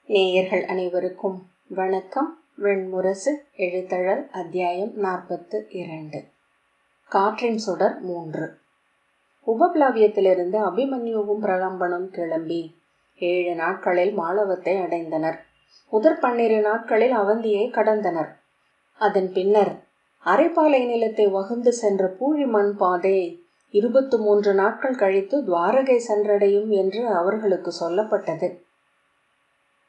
நேயர்கள் அனைவருக்கும் வணக்கம். வெண்முரசு எழுத்தழல் அத்தியாயம் 42. காற்றின் சுடர் 3. உபப்ளாவியத்திலிருந்து அபிமன்யுவும் பிரலம்பனும் கிளம்பி 7 நாட்களில் மாளவத்தை அடைந்தனர். முதற் 12 நாட்களில் அவந்தியை கடந்தனர். அதன் பின்னர் அரைப்பாலை நிலத்தை வகுந்து சென்ற பூழிமண் பாதை 23 நாட்கள் கழித்து துவாரகை சென்றடையும் என்று அவர்களுக்கு சொல்லப்பட்டது.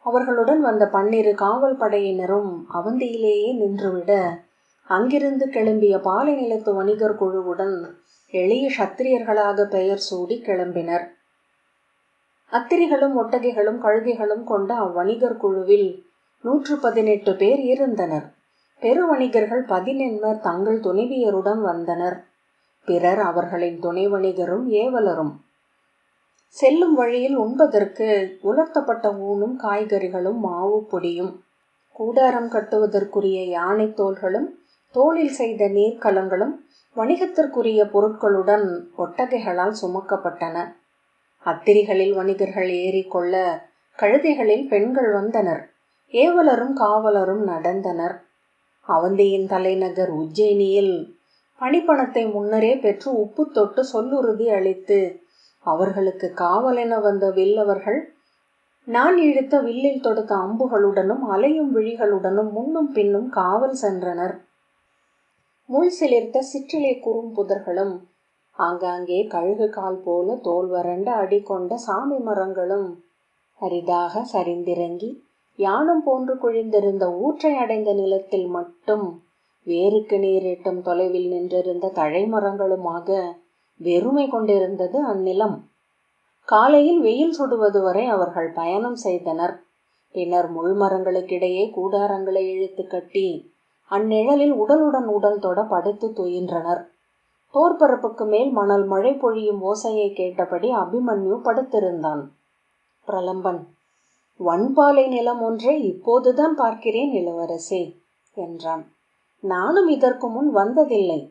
அவர்களுடன் வந்த 12 காவல் படையினரும் அவந்தியிலேயே நின்றுவிட, அங்கிருந்து கிளம்பிய பாலை நிலத்து வணிகர் குழுவுடன் எளிய சத்திரியர்களாக பெயர் சூடி கிளம்பினர். அத்திரிகளும் ஒட்டகைகளும் கழுதைகளும் கொண்ட அவ்வணிகர் குழுவில் 118 பேர் இருந்தனர். பெருவணிகர்கள் 18 தங்கள் துணைவியருடன் வந்தனர். பிறர் அவர்களின் துணை வணிகரும் ஏவலரும். செல்லும் வழியில் உண்பதற்கு உலர்த்தப்பட்ட ஊனும் காய்கறிகளும் மாவு பொடியும், கூடாரம் கட்டுவதற்குரிய யானை தோள்களும் தோளில் செய்த நீர்க்கலங்களும் வணிகத்திற்குரிய பொருட்களுடன் ஒட்டகைகளால் சுமக்கப்பட்டன. அத்திரிகளில் வணிகர்கள் ஏறிக்கொள்ள கழுதைகளில் பெண்கள் வந்தனர். ஏவலரும் காவலரும் நடந்தனர். அவந்தியின் தலைநகர் உஜ்ஜயினியில் பணிப்பணத்தை முன்னரே பெற்று உப்பு தொட்டு சொல்லுறுதி அளித்து அவர்களுக்கு காவலென வந்த வில்லவர்கள் நான் இழுத்த வில்லில் தொடுத்த அம்புகளுடனும் அலையும் விழிகளுடனும் முன்னும் பின்னும் காவல் சென்றனர். முள் சிலிர்த்த சிற்றிலை குறும்புதர்களும் ஆங்காங்கே கழுகு கால் போல தோல் வறண்ட அடி கொண்ட சாமி மரங்களும் அரிதாக சரிந்திறங்கி யானம் போன்று குழிந்திருந்த ஊற்றை அடைந்த நிலத்தில் மட்டும் வேருக்கு நீரிட்டும் தொலைவில் நின்றிருந்த தழை மரங்களுமாக வெறுமை கொண்டிருந்தது அந்நிலம். காலையில் வெயில் சுடுவது வரை அவர்கள் பயணம் செய்தனர். பின்னர் முள்மரங்களுக்கிடையே கூடாரங்களை இழுத்து கட்டி அந்நிழலில் உடலுடன் உடல் தொட படுத்து துயின்றனர். தோற்பரப்புக்கு மேல் மணல் மழை பொழியும் ஓசையை கேட்டபடி அபிமன்யு படுத்திருந்தான். பிரலம்பன், வன்பாலை நிலம் ஒன்றை இப்போதுதான் பார்க்கிறேன் இளவரசே என்றான். நானும் இதற்கு முன் வந்ததில்லை.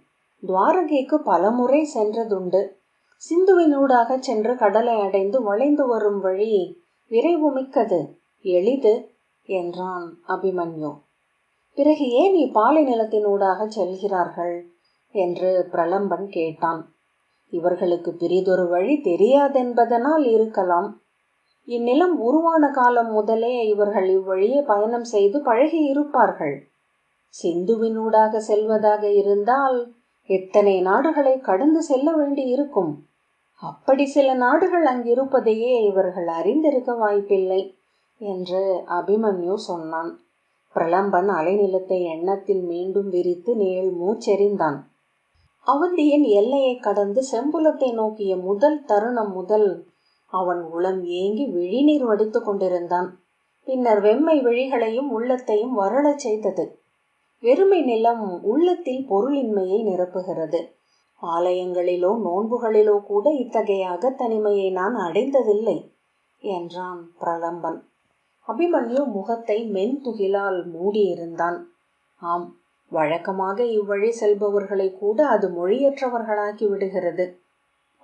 துவாரகைக்கு பலமுறை சென்றதுண்டு. சிந்துவினூடாக சென்று கடலை அடைந்து வளைந்து வரும் வழி விரைவு மிக்கது, எளிது என்றான் அபிமன்யு. பிறகு ஏன் இப்பாலை நிலத்தினூடாக செல்கிறார்கள் என்று பிரலம்பன் கேட்டான். இவர்களுக்கு பிரிதொரு வழி தெரியாதென்பதனால் இருக்கலாம். இந்நிலம் உருவான காலம் முதலே இவர்கள் இவ்வழியே பயணம் செய்து பழகி இருப்பார்கள். சிந்துவினூடாக செல்வதாக இருந்தால் எத்தனை நாடுகளை கடந்து செல்ல வேண்டி இருக்கும். அப்படி சில நாடுகள் அங்கிருப்பதையே இவர்கள் அறிந்திருக்க வாய்ப்பில்லை என்று அபிமன்யு சொன்னான். பிரலம்பன் அலைநிலத்தை எண்ணத்தில் மீண்டும் விரித்து நீள் மூச்செறிந்தான். அவந்தியின் எல்லையை கடந்து செம்புலத்தை நோக்கிய முதல் தருணம் முதல் அவன் உளம் ஏங்கி விழிநீர் வடித்து கொண்டிருந்தான். பின்னர் வெம்மை விழிகளையும் உள்ளத்தையும் வரளச் செய்தது. வெறுமை நிலம் உள்ளத்தில் பொருளின்மையை நிரப்புகிறது. ஆலயங்களிலோ நோன்புகளிலோ கூட இத்தகைய தனிமையை நான் அடைந்ததில்லை என்றான் பிரலம்பன். அபிமன்யு முகத்தை மென்துகிலால் மூடியிருந்தான். ஆம், வழக்கமாக இவ்வழி செல்பவர்களை கூட அது மொழியற்றவர்களாக்கி விடுகிறது.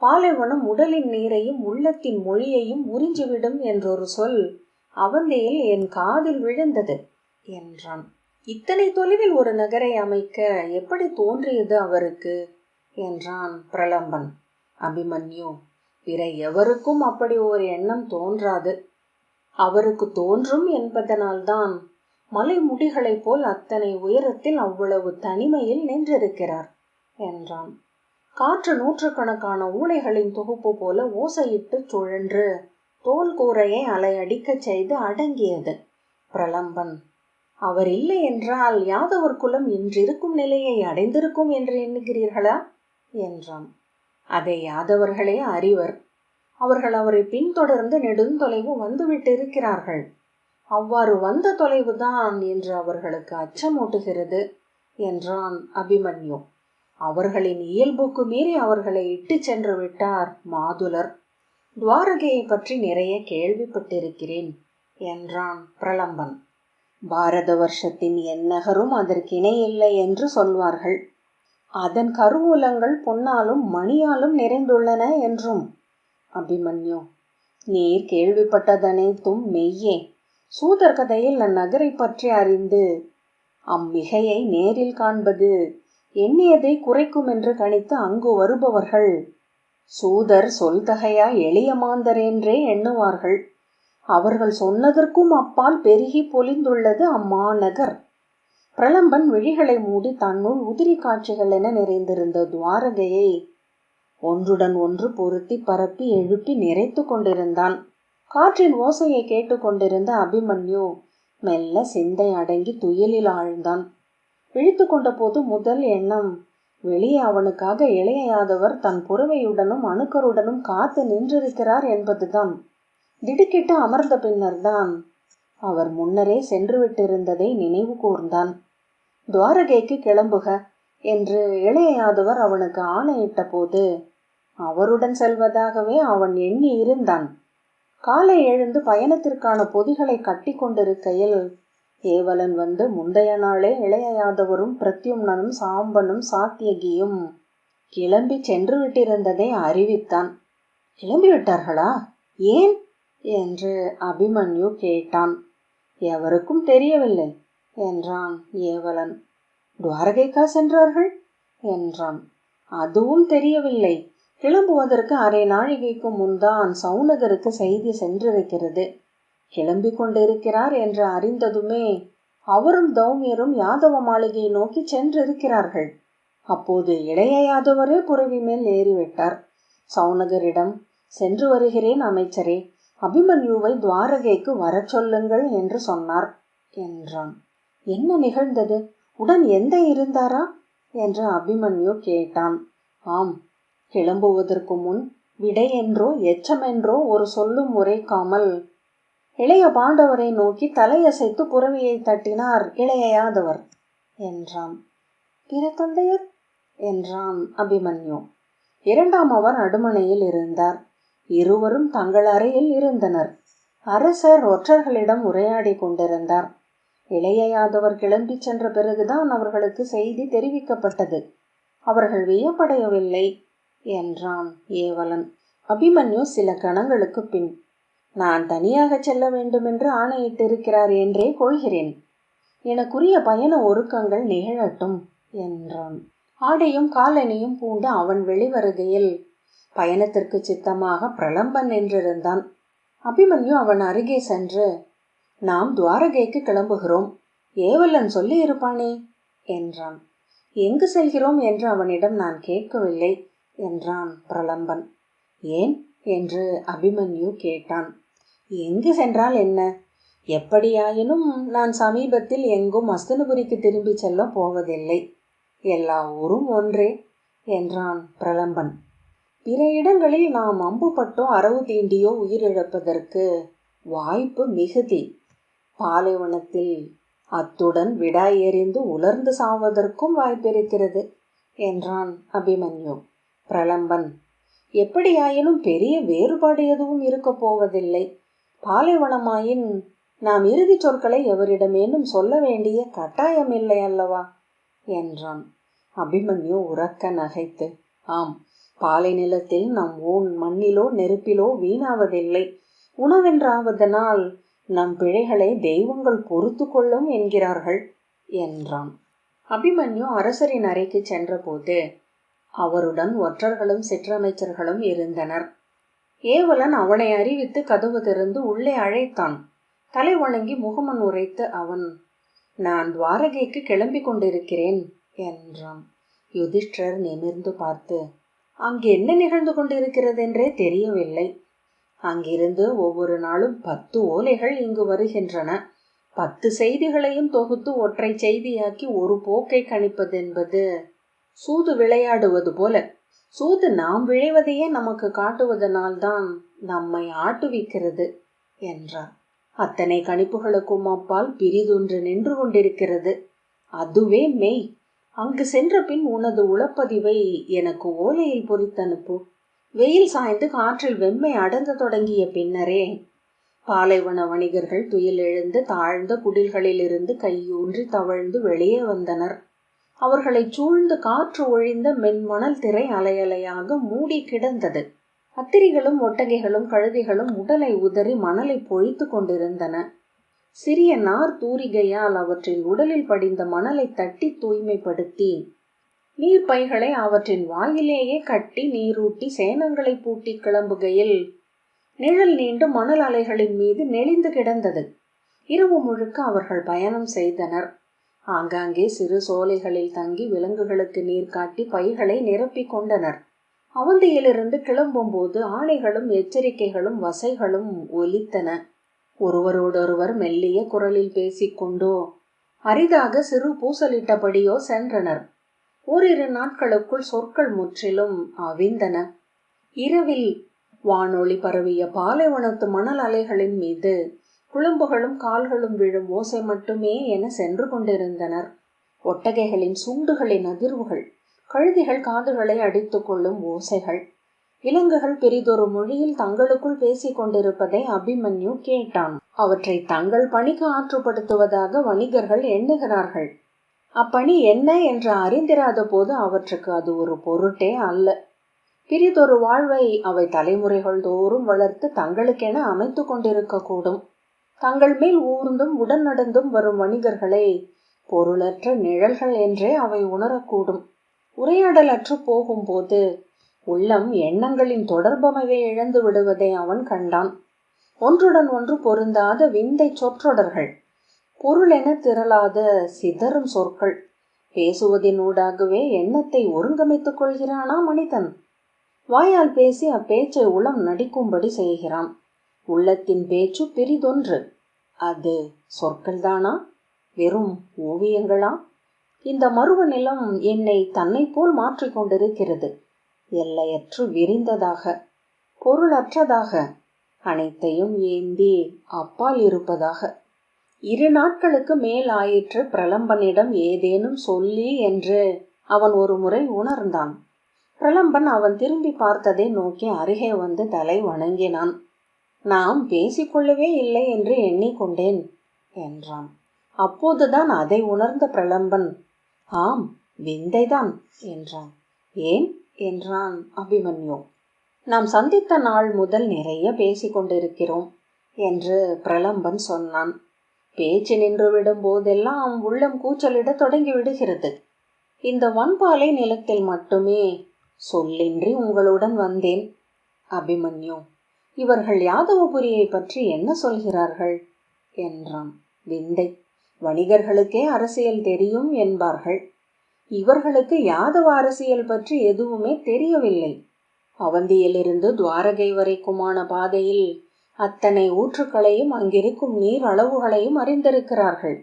பாலைவனம் உடலின் நீரையும் உள்ளத்தின் மொழியையும் உறிஞ்சிவிடும் என்றொரு சொல் அவந்தியில் என் காதில் விழுந்தது என்றான். இத்தனை தொலைவில் ஒரு நகரை அமைக்க எப்படி தோன்றியது அவருக்கு என்றான் பிரலம்பன். அபிமன்யு, பிற எவருக்கும் அப்படி ஒரு எண்ணம் தோன்றாது. அவருக்கு தோன்றும் என்பதனால்தான் மலை முடிகளைப் போல் அத்தனை உயரத்தில் அவ்வளவு தனிமையில் நின்றிருக்கிறார் என்றான். காற்று நூற்றுக்கணக்கான ஊளைகளின் தொகுப்பு போல ஓசையிட்டு சுழன்று தோல் கூரையை அலையடிக்கச் செய்து அடங்கியது. பிரலம்பன், அவர் இல்லை என்றால் யாதவர் குலம் இன்றிருக்கும் நிலையை அடைந்திருக்கும் என்று எண்ணுகிறீர்களா என்றான். அதை யாதவர்களே அறிவர். அவர்கள் அவரை பின்தொடர்ந்து நெடுந்தொலைவு வந்துவிட்டிருக்கிறார்கள். அவ்வாறு வந்த தொலைவுதான் என்று அவர்களுக்கு அச்சமூட்டுகிறது என்றான் அபிமன்யு. அவர்களின் இயல்புக்கு மீறி அவர்களை இட்டு சென்று விட்டார் மாதுலர். துவாரகையை பற்றி நிறைய கேள்விப்பட்டிருக்கிறேன் என்றான் பிரலம்பன். பாரத வருஷத்தின் எந்நகரும் அதற்கிணை இல்லை என்று சொல்வார்கள். அதன் கருவூலங்கள் பொன்னாலும் மணியாலும் நிறைந்துள்ளன என்றும். அபிமன்யு, நீர் கேள்விப்பட்டதனைத்தும் மெய்யே. சூதர் கதையில் அந்நகரை பற்றி அறிந்து அம்மிகையை நேரில் காண்பது எண்ணியதை குறைக்கும் என்று கணித்து அங்கு வருபவர்கள் சூதர் சொல்தகையா எளிய மாந்தர் என்றே எண்ணுவார்கள். அவர்கள் சொன்னதற்கும் அப்பால் பெருகி பொலிந்துள்ளது அம்மாநகர். பிரலம்பன் விழிகளை மூடி தன்னுள் உதிரி காட்சிகள் என நிறைந்திருந்த துவாரகையை ஒன்றுடன் ஒன்று பொருத்தி பரப்பி எழுப்பி நிறைத்து கொண்டிருந்தான். காற்றின் ஓசையை கேட்டுக்கொண்டிருந்த அபிமன்யு மெல்ல சிந்தை அடங்கி துயிலில் ஆழ்ந்தான். விழித்து கொண்ட போது முதல் எண்ணம் வெளியே அவனுக்காக இளைய யாதவர் தன் புறவையுடனும் அணுக்கருடனும் காத்து நின்றிருக்கிறார் என்பதுதான். திடுக்கிட்டு அமர்ந்த பின்னர்தான் அவர் முன்னரே சென்று விட்டிருந்ததை நினைவு கூர்ந்தான். துவாரகைக்கு கிளம்புக என்று இளைய யாதவர் அவனுக்கு ஆணையிட்ட போது அவருடன் செல்வதாகவே அவன் எண்ணி இருந்தான். காலை எழுந்து பயணத்திற்கான பொதிகளை கட்டி கொண்டிருக்கையில் ஏவலன் வந்து முந்தைய நாளே இளைய யாதவரும் பிரத்யும்னனும் சாம்பனும் சாத்தியகியும் கிளம்பி சென்று விட்டிருந்ததை அறிவித்தான். கிளம்பி விட்டார்களா? ஏன் என்று அபிமன்யு கேட்டான். எவருக்கும் தெரியவில்லை என்றான் ஏவலன். துவாரகைக்கா சென்றார்கள் என்றான். அதுவும் தெரியவில்லை. கிளம்புவதற்கு அரை நாழிகைக்கு முன்தான் சவுனகருக்கு செய்தி சென்றிருக்கிறது. கிளம்பி கொண்டிருக்கிறார் என்று அறிந்ததுமே அவரும் தௌமியரும் யாதவ மாளிகையை நோக்கி சென்றிருக்கிறார்கள். அப்போது இளைய யாதவரே புறவி மேல் ஏறிவிட்டார். சவுனகரிடம் சென்று வருகிறேன் அமைச்சரே, அபிமன்யுவை துவாரகைக்கு வரச் சொல்லுங்கள் என்று சொன்னார் என்றான். என்ன நிகழ்ந்தது? உடன் எந்த இருந்தாரா என்று அபிமன்யு கேட்டான். ஆம், கிளம்புவதற்கு முன் விடை என்றோ எச்சமென்றோ ஒரு சொல்லும் உரைக்காமல் இளைய பாண்டவரை நோக்கி தலையசைத்து புறவியை தட்டினார் இளைய யாதவர் என்றான். பிற தந்தையர் என்றான் அபிமன்யு. இரண்டாம் அவர் அடுமனையில் இருந்தார். இருவரும் தங்கள் அறையில் இருந்தனர். அரசர் ஒற்றர்களிடம் உரையாடி கொண்டிருந்தார். இளைய யாதவர் கிளம்பி சென்ற பிறகுதான் அவர்களுக்கு செய்தி தெரிவிக்கப்பட்டது. அவர்கள் வியப்படையவில்லை என்றான் ஏவலன். அபிமன்யு சில கணங்களுக்கு பின், நான் தனியாக செல்ல வேண்டுமென்று ஆணையிட்டிருக்கிறார் என்றே கொள்கிறேன். எனக்குரிய பயண ஒருக்கங்கள் நிகழட்டும் என்றான். ஆடையும் காலணியும் பூண்டு அவன் வெளிவருகையில் பயணத்திற்கு சித்தமாக பிரலம்பன் என்றிருந்தான். அபிமன்யு அவன் அருகே சென்று, நாம் துவாரகைக்கு கிளம்புகிறோம், ஏவலன் சொல்லி இருப்பானே என்றான். எங்கு செல்கிறோம் என்று அவனிடம் நான் கேட்கவில்லை என்றான் பிரலம்பன். ஏன் என்று அபிமன்யு கேட்டான். எங்கு சென்றால் என்ன? எப்படியாயினும் நான் சமீபத்தில் எங்கும் அஸ்தனபுரிக்கு திரும்பி செல்ல போவதில்லை. எல்லா ஊரும் ஒன்றே என்றான் பிரலம்பன். பிற இடங்களில் நாம் அம்புப்பட்டோ அரவு தீண்டியோ உயிரிழப்பதற்கு வாய்ப்பு மிகுதி. பாலைவனத்தில் அத்துடன் விடாய் எறிந்து உலர்ந்து சாவதற்கும் வாய்ப்பிருக்கிறது என்றான் அபிமன்யு. பிரலம்பன், எப்படியாயினும் பெரிய வேறுபாடு எதுவும் இருக்க போவதில்லை. பாலைவனமாயின் நாம் இறுதி சொற்களை எவரிடமேனும் சொல்ல வேண்டிய கட்டாயமில்லை அல்லவா என்றான். அபிமன்யு உறக்க நகைத்து, ஆம், பாலை நிலத்தில் நம் ஊன் மண்ணிலோ நெருப்பிலோ வீணாவதில்லை. உணவென்றாவதனால் நம் பிழைகளை தெய்வங்கள் பொறுத்து கொள்ளும் என்கிறார்கள் என்றான். அபிமன்யு அரசரின் அறைக்கு சென்றபோது அவருடன் ஒற்றர்களும் சிற்றமைச்சர்களும் இருந்தனர். ஏவலன் அவனை அறிவித்து கதவு திறந்து உள்ளே அழைத்தான். தலை வணங்கி முகமன் உரைத்து அவன், நான் துவாரகைக்கு கிளம்பி கொண்டிருக்கிறேன் என்றான். யுதிஷ்டர் நிமிர்ந்து பார்த்து, அங்கு என்ன நிகழ்ந்து கொண்டிருக்கிறதென்றே தெரியவில்லை. அங்கிருந்து ஒவ்வொரு நாளும் 10 ஓலைகள் இங்கு வருகின்றன. 10 செய்திகளையும் தொகுத்து ஒற்றை செய்தியாக்கி ஒரு போக்கை கணிப்பதென்பது சூது விளையாடுவது போல. சூது நாம் விழைவதையே நமக்கு காட்டுவதனால்தான் நம்மை ஆட்டுவிக்கிறது என்றார். அத்தனை கணிப்புகளுக்கும் அப்பால் பிரிதொன்று நின்று கொண்டிருக்கிறது. அதுவே மெய். அங்கு சென்ற பின் உனது உளப்பதிவை எனக்கு ஓலையில் பொறித்தனுப்பு. வெயில் சாய்ந்து காற்றில் வெம்மை அடங்க தொடங்கிய பின்னரே பாலைவன வணிகர்கள் துயில் எழுந்து தாழ்ந்த குடில்களில் இருந்து கையூன்றி தவழ்ந்து வெளியே வந்தனர். அவர்களை சூழ்ந்து காற்று ஒழிந்த மென்மணல் திரை அலையலையாக மூடி கிடந்தது. அத்திரிகளும் ஒட்டகைகளும் கழுதைகளும் உடலை உதறி மணலை பொழித்து கொண்டிருந்தன. சிறிய நார் தூரிகையால் அவற்றின் உடலில் படிந்த மணலை தட்டி தூய்மைப்படுத்தி நீர்ப்பைகளை அவற்றின் வாயிலேயே கட்டி நீரூட்டி சேனங்களை பூட்டி கிளம்புகையில் நிழல் நீண்டு மணல் அலைகளின் மீது நெளிந்து கிடந்தது. இரவு முழுக்க அவர்கள் பயணம் செய்தனர். ஆங்காங்கே சிறு சோலைகளில் தங்கி விலங்குகளுக்கு நீர் காட்டி பைகளை நிரப்பிக் கொண்டனர். அவந்தியிலிருந்து கிளம்பும் போது ஆணைகளும் எச்சரிக்கைகளும் வசைகளும் ஒலித்தன. ஒருவரோடொருவர் மெல்லிய குரலில் பேசிக்கொண்டோ அரிதாக சிறு பூசலிட்டபடியோ சென்றனர். ஓரிரு நாட்களுக்குள் சொற்கள் முற்றிலும் அவிந்தன. இரவில் வானொலி பரவிய பாலைவனத்து மணல் அலைகளின் மீது குழம்புகளும் கால்களும் விழும் ஓசை மட்டுமே என சென்று கொண்டிருந்தனர். ஒட்டகைகளின் சுண்டுகளின் அதிர்வுகள், கழுதிகள் காதுகளை அடித்து கொள்ளும் ஓசைகள், விலங்குகள் பெரிதொரு மொழியில் தங்களுக்குள் பேசிக் கொண்டிருப்பதை அபிமன்யு கேட்டான். அவற்றை தங்கள் பணிக்கு ஆற்றுப்படுத்துவதாக வணிகர்கள் எண்ணுகிறார்கள். அப்பணி என்ன என்று அறிந்திராத போது அவற்றுக்கு அது ஒரு பொருட்டே அல்ல. பிரிதொரு வாழ்வை அவை தலைமுறைகள் தோறும் வளர்த்து தங்களுக்கென அமைத்து கொண்டிருக்க கூடும். தங்கள் மேல் ஊர்ந்தும் உடன் நடந்தும் வரும் வணிகர்களை பொருளற்ற நிழல்கள் என்றே அவை உணரக்கூடும். உரையாடலற்று போகும்போது உள்ளம் எண்ணங்களின் தொடர்பமைவை இழந்து விடுவதை அவன் கண்டான். ஒன்றுடன் ஒன்று பொருந்தாத விந்தை சொற்றொடர்கள், பொருளென திரளாத சிதறும் சொற்கள். பேசுவதினூடாகவே எண்ணத்தை ஒருங்கமைத்துக் கொள்கிறானா மனிதன்? வாயால் பேசி அப்பேச்சை உளம் நடிக்கும்படி செய்கிறான். உள்ளத்தின் பேச்சு பிரிதொன்று. அது சொற்கள்தானா? வெறும் ஓவியங்களா? இந்த மருவ நிலம் என்னை தன்னை போல் மாற்றிக்கொண்டிருக்கிறது. எல்லையற்று விரிந்ததாக, பொருளற்றதாக, அனைத்தையும் ஏந்தி அப்பால் இருப்பதாக. 2 நாட்களுக்கு மேல் ஆயிற்று பிரலம்பனிடம் ஏதேனும் சொல்லி என்று அவன் ஒரு முறை உணர்ந்தான். பிரலம்பன் அவன் திரும்பி பார்த்ததை நோக்கி அருகே வந்து தலை வணங்கினான். நாம் பேசிக்கொள்ளவே இல்லை என்று எண்ணிக்கொண்டேன் என்றான். அப்போதுதான் அதை உணர்ந்த பிரலம்பன், ஆம், விந்தைதான் என்றான். ஏன் என்றான் அபிமன்யு. நாம் சந்தித்த நாள் முதல் நிறைய பேசிக்கொண்டிருக்கிறோம் என்று பிரலம்பன் சொன்னான். பேச்சு நின்றுவிடும் போதெல்லாம் உள்ளம் கூச்சலிட தொடங்கி விடுகிறது. இந்த வன்பாலை நிலத்தில் மட்டுமே சொல்லின்றி உங்களுடன் வந்தேன். அபிமன்யு, இவர்கள் யாதவபுரியை பற்றி என்ன சொல்கிறார்கள் என்றான். விந்தை. வணிகர்களுக்கே அரசியல் தெரியும் என்பார்கள். இவர்களுக்கு யாதவ அரசியல் பற்றி எதுவுமே தெரியவில்லை. அவந்தியிலிருந்து துவாரகை வரைக்குமான பாதையில் அத்தனை ஊற்றுக்களையும் அங்கிருக்கும் நீர் அளவுகளையும் அறிந்திருக்கிறார்கள்.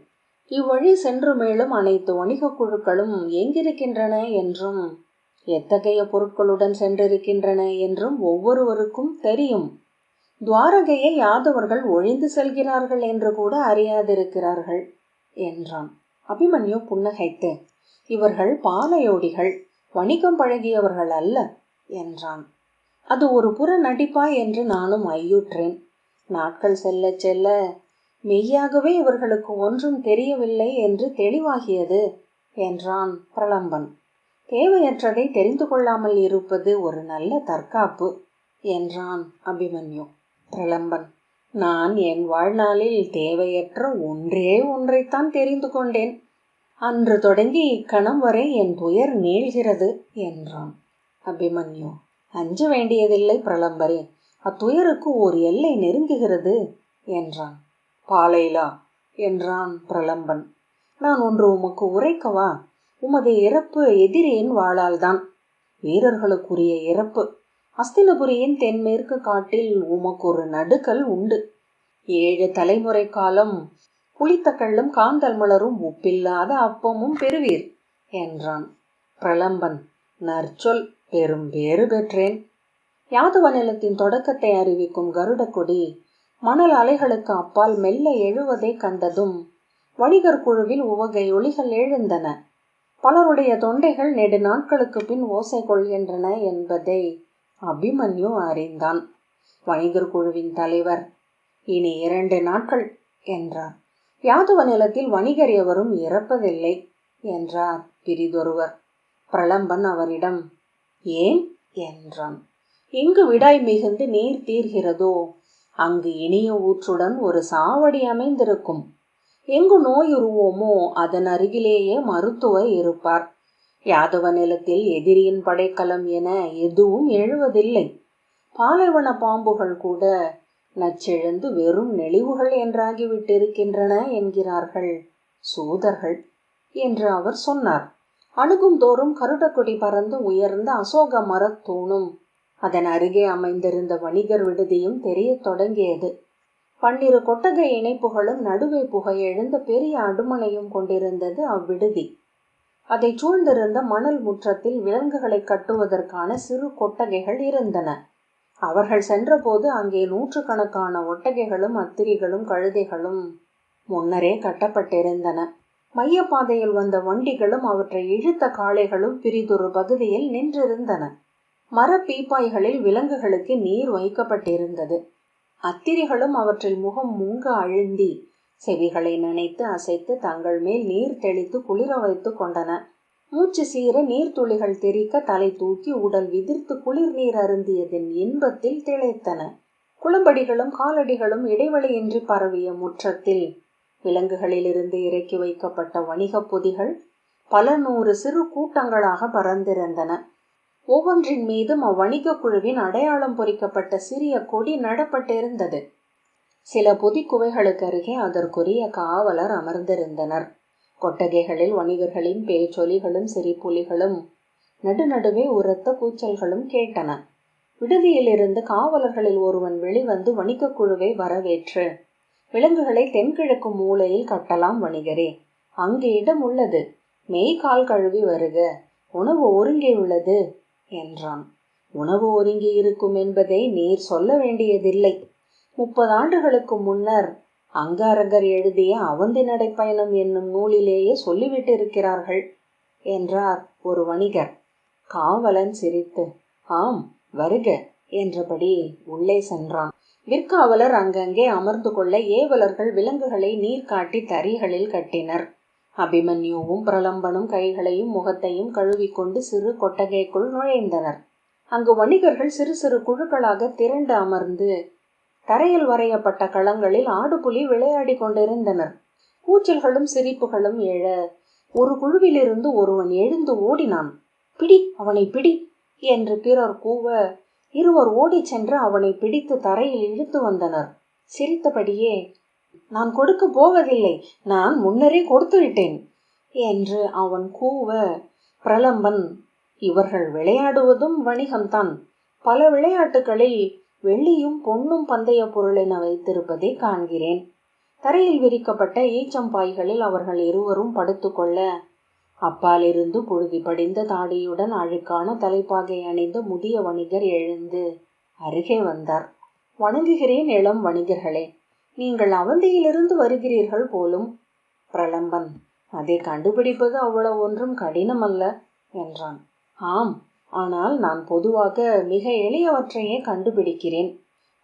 இவ்வழி சென்று மேலும் அனைத்து வணிக குழுக்களும் எங்கிருக்கின்றன என்றும் எத்தகைய பொருட்களுடன் சென்றிருக்கின்றன என்றும் ஒவ்வொருவருக்கும் தெரியும். துவாரகையை யாதவர்கள் ஒழிந்து செல்கிறார்கள் என்று கூட அறியாதிருக்கிறார்கள் என்றான். அபிமன்யு புன்னகைத்து, இவர்கள் பாலையோடிகள், வணிகம் பழகியவர்கள் அல்ல என்றான். அது ஒரு புற நடிப்பா என்று நானும் ஐயுற்றேன். நாட்கள் செல்ல செல்ல மெய்யாகவே இவர்களுக்கு ஒன்றும் தெரியவில்லை என்று தெளிவாகியது என்றான் பிரலம்பன். தேவையற்றதை தெரிந்து கொள்ளாமல் இருப்பது ஒரு நல்ல தற்காப்பு என்றான் அபிமன்யு. பிரலம்பன், நான் என் வாழ்நாளில் தேவையற்ற ஒன்றே ஒன்றைத்தான் தெரிந்து கொண்டேன். அன்று தொடங்கி இக்கணம் வரை என் துயர் நீள்கிறது என்றான். அபிமன்யு, அஞ்ச வேண்டியதில்லை பிரலம்பரே, அத்துயருக்கு ஓர் எல்லை நெருங்குகிறது என்றான். பாலைலா என்றான் பிரலம்பன். நான் ஒன்று உமக்கு உரைக்கவா? உமது இறப்பு எதிரியின் வாளால்தான். வீரர்களுக்குரிய இறப்பு. அஸ்தினபுரியின் தென்மேற்கு காட்டில் உமக்கு ஒரு நடுக்கல் உண்டு. 7 தலைமுறை காலம் புளித்த கள்ளும் காந்தல் மலரும் உப்பில்லாத அப்பமும் பெறுவீர் என்றான். பிரலம்பன், நற்சொல், பெரும் பேறு பெற்றேன். யாதவ நிலத்தின் தொடக்கத்தை அறிவிக்கும் கருட கொடி மணல் அலைகளுக்கு அப்பால் மெல்ல எழுவதை கண்டதும் வணிகர் குழுவில் உவகை ஒளிகள் எழுந்தன. பலருடைய தொண்டைகள் நெடு நாட்களுக்கு பின் ஓசை கொள்கின்றன என்பதை அபிமன்யு அறிந்தான். வணிகர் குழுவின் தலைவர், இனி 2 நாட்கள் என்றார். யாதவ நிலத்தில் வணிகர் எவரும் இறப்பதில்லை என்றார் பிரிதொருவர். பிரலம்பன் அவரிடம், ஏன் என்றான். எங்கு விடாய் மிகுந்து நீர் தீர்கிறதோ அங்கு இனிய ஊற்றுடன் ஒரு சாவடி அமைந்திருக்கும். எங்கு நோயுறுவோமோ அதன் அருகிலேயே மருத்துவர் இருப்பார். யாதவ நிலத்தில் எதிரியின் படைக்கலம் என எதுவும் எழுவதில்லை. பாலைவன பாம்புகள் கூட நச்செழுந்து வெறும் நெளிவுகள் என்றாகிவிட்டிருக்கின்றன என்கிறார்கள் சூதர்கள் என்று அவர் சொன்னார். அணுகும் தோறும் கருடக்கொடி பறந்து உயர்ந்த அசோக மரத்தூணும் அதன் அருகே அமைந்திருந்த வணிகர் விடுதியும் தெரிய தொடங்கியது. 12 கொட்டகை இணைப்புகளும் நடுவே புகையெழுந்த பெரிய அடுமனையும் கொண்டிருந்தது அவ்விடுதி. அதை சூழ்ந்திருந்த மணல் முற்றத்தில் விலங்குகளை கட்டுவதற்கான சிறு கொட்டகைகள் இருந்தன. அவர்கள் சென்றபோது அங்கே 100கணக்கான ஒட்டகைகளும் அத்திரிகளும் கழுதைகளும் முன்னரே கட்டப்பட்டிருந்தன. மையப்பாதையில் வந்த வண்டிகளும் அவற்றை இழுத்த காளைகளும் பிரிதொரு பகுதியில் நின்றிருந்தன. மர பீப்பாய்களில் விலங்குகளுக்கு நீர் வைக்கப்பட்டிருந்தது. அத்திரிகளும் அவற்றில் முகம் முங்க அழுந்தி செவிகளை நனைத்து அசைத்து தங்கள் மேல் நீர் தெளித்து குளிர வைத்து கொண்டன. மூச்சு சீர நீர்த்துளிகள் தெறிக்க தலை தூக்கி உடல் விதிர்த்து குளிர் நீர் அருந்தியதின் இன்பத்தில் திளைத்தன. குளம்படிகளும் காலடிகளும் இடைவெளியின்றி பரவிய முற்றத்தில் விலங்குகளிலிருந்து இறக்கி வைக்கப்பட்ட வணிகப் பொதிகள் பல 100 சிறு கூட்டங்களாக பறந்திருந்தன. ஒவ்வொன்றின் மீதும் அவ்வணிக குழுவின் அடையாளம் பொறிக்கப்பட்ட சிறிய கொடி நடப்பட்டிருந்தது. சில பொதி குவைகளுக்கு அருகே அதற்குரிய காவலர் அமர்ந்திருந்தனர். கொட்டகைகளில் வணிகர்களின் பேச்சொலிகளும் சிரிப்பொலிகளும் நடுநடுவே உரத்த கூச்சல்களும் கேட்டன. விடுதியிலிருந்து காவலர்களில் ஒருவன் வெளிவந்து வணிக குழுவை வரவேற்று, விலங்குகளை தென்கிழக்கு மூலையில் கட்டலாம் வணிகரே, அங்கு இடம் உள்ளது, மெய்கால் கழுவி வருக, உணவு ஒருங்கே உள்ளது என்றான். உணவு ஒருங்கி இருக்கும் என்பதை நீர் சொல்ல வேண்டியதில்லை. 30 ஆண்டுகளுக்கு முன்னர் அங்காரகர் எழுதிய அவந்தி நடைப்பயணம் என்னும் நூலிலேயே சொல்லிவிட்டிருக்கிறார்கள் என்றார் ஒரு வணிகர். காவலன் சிரித்து, ஆம் வருக என்றபடி உள்ளே சென்றான். விற்காவலர் அங்கங்கே அமர்ந்து கொள்ள ஏவலர்கள் விலங்குகளை நீர் காட்டி தறிகளில் கட்டினர். அபிமன்யுவும் பிரலம்பனும் கைகளையும் முகத்தையும் கழுவிக்கொண்டு சிறு கொட்டகைக்குள் நுழைந்தனர். அங்கு வணிகர்கள் சிறு சிறு குழுக்களாக திரண்டு அமர்ந்து தரையில் வரையப்பட்ட களங்களில் ஆடுபுலி விளையாடி கொண்டிருந்தனர். கூச்சல்களும் சிரிப்புகளும் எழ ஒரு குழுவிலிருந்து ஒருவன் எழுந்து ஓடினான். பிடி, அவனை பிடி என்று பிறர் கூவ இருவர் ஓடிச் சென்று அவனை பிடித்து தரையில் இழுத்து வந்தனர். சிரித்தபடியே, நான் கொடுக்க போவதில்லை, நான் முன்னரே கொடுத்து விட்டேன் என்று அவன் கூவ, பிரலம்பன், இவர்கள் விளையாடுவதும் வணிகம்தான். பல விளையாட்டுகளில் வெள்ளியும் பொன்னும் பந்தய பொருள் என வைத்திருப்பதை காண்கிறேன். தரையில் விரிக்கப்பட்ட ஈச்சம்பாய்களில் அவர்கள் இருவரும் படுத்துக்கொள்ள, அப்பாலிருந்து புழுதி படிந்த தாடியுடன் அழுக்கான தலைப்பாகை அணிந்த முதிய வணிகர் எழுந்து அருகே வந்தார். வணங்குகிறேன் இளம் வணிகர்களே, நீங்கள் அவந்தியிலிருந்து வருகிறீர்கள் போலும். பிரலம்பன், அதை கண்டுபிடிப்பது அவ்வளவு ஒன்றும் கடினமல்ல என்றான். ஆம், ஆனால் நான் பொதுவாக மிக எளியவற்றையே கண்டுபிடிக்கிறேன்.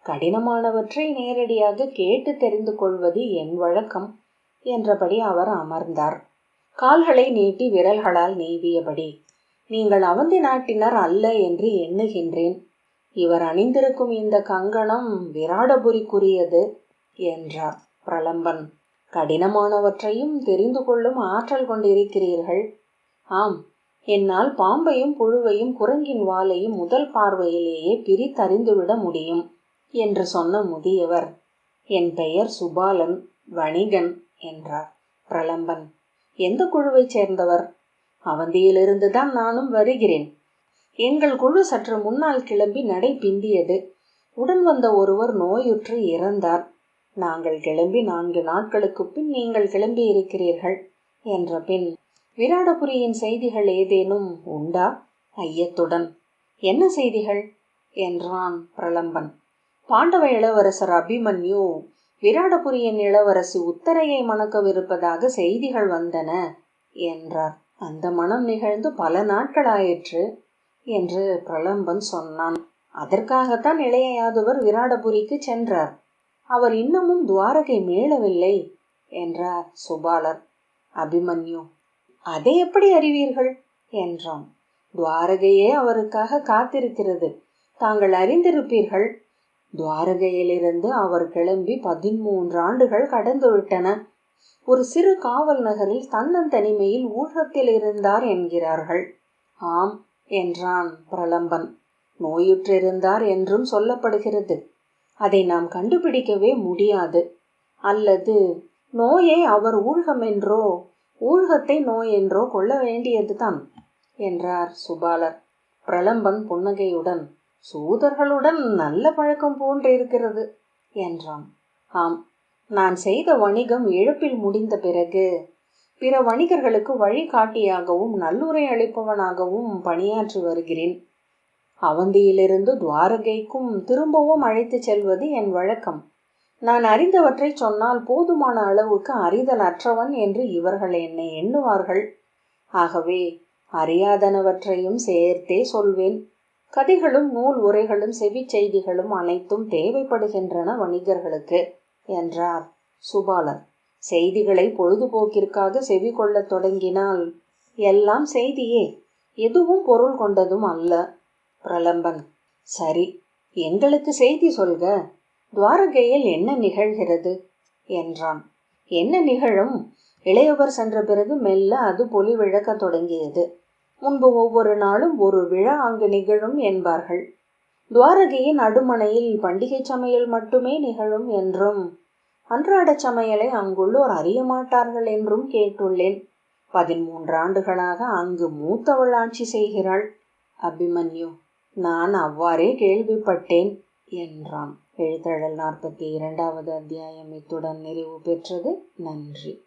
கடினமானவற்றை நேரடியாக கேட்டு தெரிந்து கொள்வது என் வழக்கம் என்றபடி அவர் அமர்ந்தார். கால்களை நீட்டி விரல்களால் நீவியபடி, நீங்கள் அவந்தி நாட்டினர் அல்ல என்று எண்ணுகின்றேன். இவர் அணிந்திருக்கும் இந்த கங்கணம் விராடபுரிக்குரியது என்றார். பிரலம்பன், கடினமானவற்றையும் தெரிந்து கொள்ளும் ஆற்றல் கொண்டிருக்கிறீர்கள். ஆம், என்னால் பாம்பையும் புழுவையும் குரங்கின் வாலையும் முதல் பார்வையிலேயே பிரித்தறிந்துவிட முடியும் என்று சொன்ன முதியவர், என் பெயர் சுபாலன், வணிகன் என்றார். பிரலம்பன், எந்த குழுவைச் சேர்ந்தவர்? அவந்தியிலிருந்துதான் நானும் வருகிறேன். எங்கள் குழு சற்று முன்னால் கிளம்பி நடை பிந்தியது. உடன் வந்த ஒருவர் நோயுற்று இறந்தார். நாங்கள் கிளம்பி 4 நாட்களுக்கு பின் நீங்கள் கிளம்பி இருக்கிறீர்கள் என்ற பின், விராடபுரியின் செய்திகள் ஏதேனும் உண்டா? ஐயத்துடன், என்ன செய்திகள் என்றான் பிரலம்பன். பாண்டவ இளவரசர் அபிமன்யு விராடபுரியின் இளவரசி உத்தரையை மணக்கவிருப்பதாக செய்திகள் வந்தன என்றார். அந்த மனம் நிகழ்ந்து பல நாட்களாயிற்று என்று பிரலம்பன் சொன்னான். அதற்காகத்தான் இளைய யாதவர் விராடபுரிக்கு சென்றார். அவர் இன்னமும் துவாரகை மீளவில்லை என்றார் சுபாலர். அபிமன்யு, அதை எப்படி அறிவீர்கள் என்றான். துவாரகையே அவருக்காக காத்திருக்கிறது, தாங்கள் அறிந்திருப்பீர்கள். துவாரகையிலிருந்து அவர் கிளம்பி 13 ஆண்டுகள் கடந்துவிட்டன. ஒரு சிறு காவல் நகரில் தன்னந்தனிமையில் ஊழத்தில் இருந்தார் என்கிறார்கள். ஆம் என்றான் பிரலம்பன். நோயுற்றிருந்தார் என்றும் சொல்லப்படுகிறது. அதை நாம் கண்டுபிடிக்கவே முடியாது. அல்லது நோயை அவர் ஊழ்கமென்றோ ஊழ்கத்தை நோய் என்றோ கொள்ள வேண்டியதுதான் என்றார் சுபாலர். பிரலம்பன் புன்னகையுடன், சூதர்களுடன் நல்ல பழக்கம் போன்றிருக்கிறது என்றான். ஆம், நான் செய்த வணிகம் இழப்பில் முடிந்த பிறகு பிற வணிகர்களுக்கு வழிகாட்டியாகவும் நல்லுரை அளிப்பவனாகவும் பணியாற்றி வருகிறேன். அவந்தியிலிருந்து துவாரகைக்கும் திரும்பவும் அழைத்து செல்வது என் வழக்கம். நான் அறிந்தவற்றை சொன்னால் போதுமான அளவுக்கு அறிதல் அற்றவன் என்று இவர்கள் என்னை எண்ணுவார்கள். ஆகவே அறியாதனவற்றையும் சேர்த்தே சொல்வேன். கதைகளும் நூல் உரைகளும் செவி செய்திகளும் அனைத்தும் தேவைப்படுகின்றன வணிகர்களுக்கு என்றார் சுபாலர். செய்திகளை பொழுதுபோக்கிற்காக செவி கொள்ளத் தொடங்கினால் எல்லாம் செய்தியே, எதுவும் பொருள் கொண்டதும் அல்ல. பிரலம்பன், சரி, எங்களுக்கு செய்தி சொல்க. துவாரகையில் என்ன நிகழ்கிறது என்றான். என்ன நிகழும்? இளையவர் சென்ற பிறகு மெல்ல அது பொலிவிழக்க தொடங்கியது. முன்பு ஒவ்வொரு நாளும் ஒரு விழா அங்கு நிகழும் என்பார்கள். துவாரகையின் அடுமனையில் பண்டிகை சமையல் மட்டுமே நிகழும் என்றும் அன்றாட சமையலை அங்குள்ளோர் அறிய மாட்டார்கள் என்றும் கேட்டுள்ளேன். 13 ஆண்டுகளாக அங்கு மூத்தவள் ஆட்சி செய்கிறாள். அபிமன்யு, நான் அவ்வாறே கேள்விப்பட்டேன் என்றான். எழுத்தழல் 42வது அத்தியாயம் இத்துடன் நிறைவு பெற்றது. நன்றி.